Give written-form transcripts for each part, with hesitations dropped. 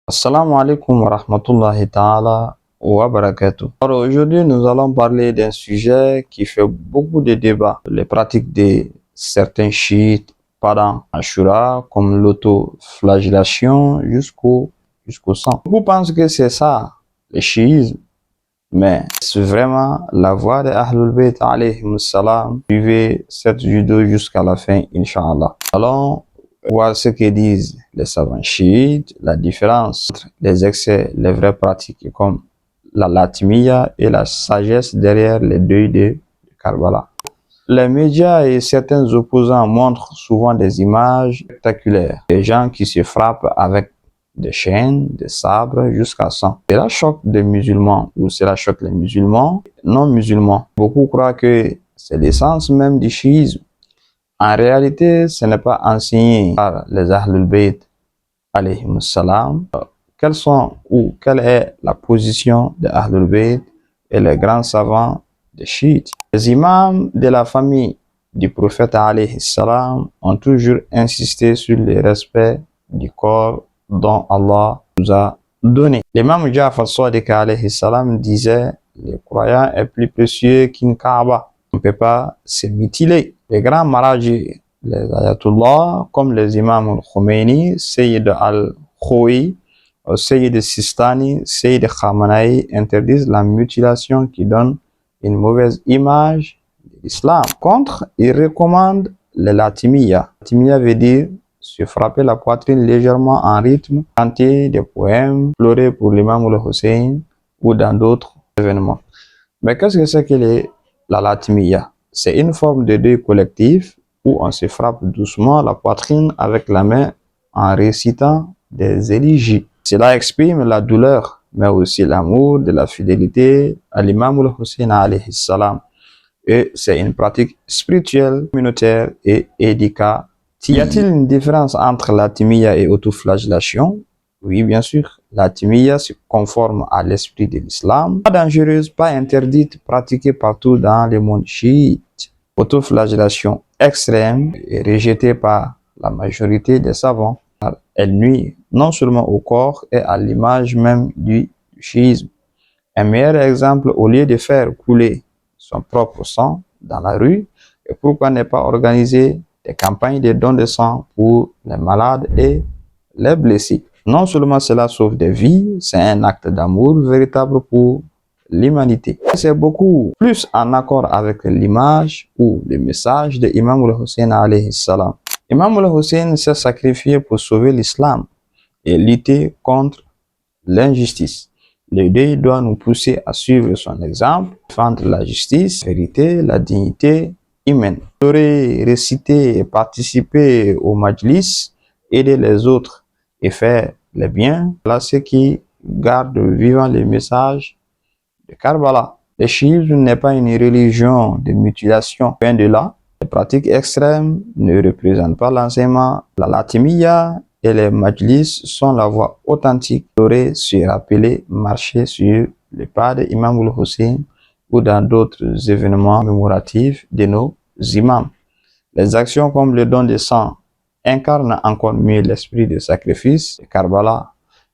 Assalamu alaikum wa rahmatullahi ta'ala wa barakatuh. Alors aujourd'hui, nous allons parler d'un sujet qui fait beaucoup de débats, les pratiques de certains chiites pendant Ashura, comme l'autoflagellation jusqu'au sang. Beaucoup pensent que c'est ça, le chiisme, mais c'est vraiment la voie de Ahlul Bayt alayhimus salam. Suivez cette vidéo jusqu'à la fin, Inch'Allah. Allons voir ce que disent les savants chiites, la différence entre les excès, les vraies pratiques comme la latmiya et la sagesse derrière les deuils de Karbala. Les médias et certains opposants montrent souvent des images spectaculaires, des gens qui se frappent avec des chaînes, des sabres jusqu'à 100. Cela choque des musulmans ou cela choque les musulmans non musulmans. Beaucoup croient que c'est l'essence même du chiisme. En réalité, ce n'est pas enseigné par les Ahlul Bayt alayhimus salam. Quelle est la position des Ahlul Bayt et les grands savants des chiites? Les imams de la famille du prophète alayhi salam ont toujours insisté sur le respect du corps dont Allah nous a donné. L'imam Ja'far Sadiq alayhi salam disait: le croyant est plus précieux qu'une Kaaba. On ne peut pas se mutiler. Les grands maraji, les ayatollahs, comme les imams al-Khomeini, Sayyid al-Khoui, Sayyid Sistani, Sayyid Khamenei interdisent la mutilation qui donne une mauvaise image de l'islam. Contre, ils recommandent le latmiya. Latmiya veut dire se frapper la poitrine légèrement en rythme, chanter des poèmes, pleurer pour l'imam al-Hussein ou dans d'autres événements. Mais qu'est-ce que c'est que la latmiya? C'est une forme de deuil collectif où on se frappe doucement la poitrine avec la main en récitant des élégies. Cela exprime la douleur, mais aussi l'amour de la fidélité à l'imam al-Hussein alayhi salam. Et c'est une pratique spirituelle, communautaire et éducative. Y a-t-il une différence entre latmiya et autoflagellation? Oui, bien sûr. Latmiya se conforme à l'esprit de l'islam. Pas dangereuse, pas interdite, pratiquée partout dans le monde chiite. Autoflagellation extrême et rejetée par la majorité des savants. Elle nuit non seulement au corps et à l'image même du chiisme. Un meilleur exemple, au lieu de faire couler son propre sang dans la rue, et pourquoi ne pas organiser des campagnes de dons de sang pour les malades et les blessés? Non seulement cela sauve des vies, c'est un acte d'amour véritable pour l'humanité. C'est beaucoup plus en accord avec l'image ou le message de Imam al-Hussein alayhi salam. Imam al-Hussein s'est sacrifié pour sauver l'islam et lutter contre l'injustice. Le deuil doit nous pousser à suivre son exemple, défendre la justice, la vérité, la dignité humaine. Pleurer, réciter et participer au majlis, aider les autres et faire le bien, voilà ce qui garde vivant le message de Karbala. Le chiisme n'est pas une religion de mutilation, loin de là. Les pratiques extrêmes ne représentent pas l'enseignement. La latmiya et les majlis sont la voie authentique. Pleurer, se rappeler, marcher sur le pas de Imam al-Hussein ou dans d'autres événements mémoratifs de nos imams. Les actions comme le don de sang incarnent encore mieux l'esprit de sacrifice de Karbala.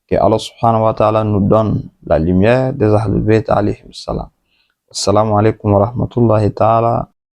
Que Allah subhanahu wa ta'ala nous donne la lumière des Ahlul Bayt alayhim salam. Assalamu alaikum wa rahmatullahi ta'ala